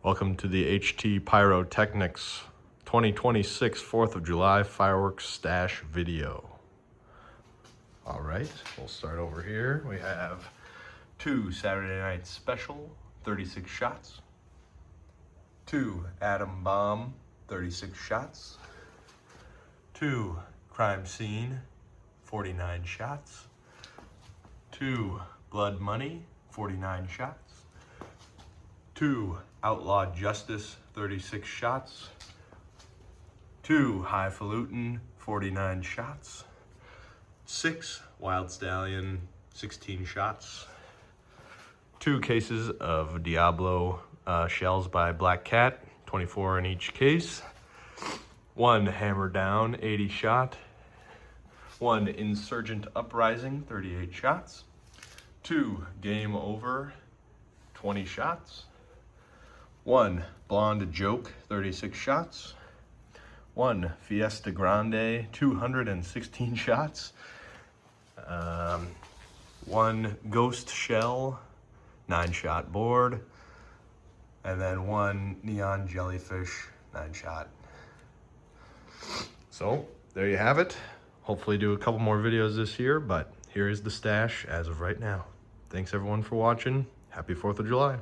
Welcome to the HT Pyrotechnics 2026 4th of July fireworks stash video. All right, we'll start over here. We have 2 Saturday Night Special 36 shots, 2 Atom Bomb 36 shots, 2 Crime Scene 49 shots, 2 Blood Money 49 shots, 2 Outlaw Justice 36 shots, 2 Highfalutin 49 shots, 6 Wild Stallion 16 shots, 2 cases of Diablo shells by Black Cat, 24 in each case, 1 Hammer Down 80 shot, 1 Insurgent Uprising 38 shots, 2 Game Over 20 shots, 1 Blonde Joke 36 shots, 1 Fiesta Grande 216 shots, 1 Ghost Shell 9-shot board, and then 1 Neon Jellyfish 9-shot. So there you have it. Hopefully do a couple more videos this year, but here is the stash as of right now. Thanks everyone for watching. Happy 4th of July.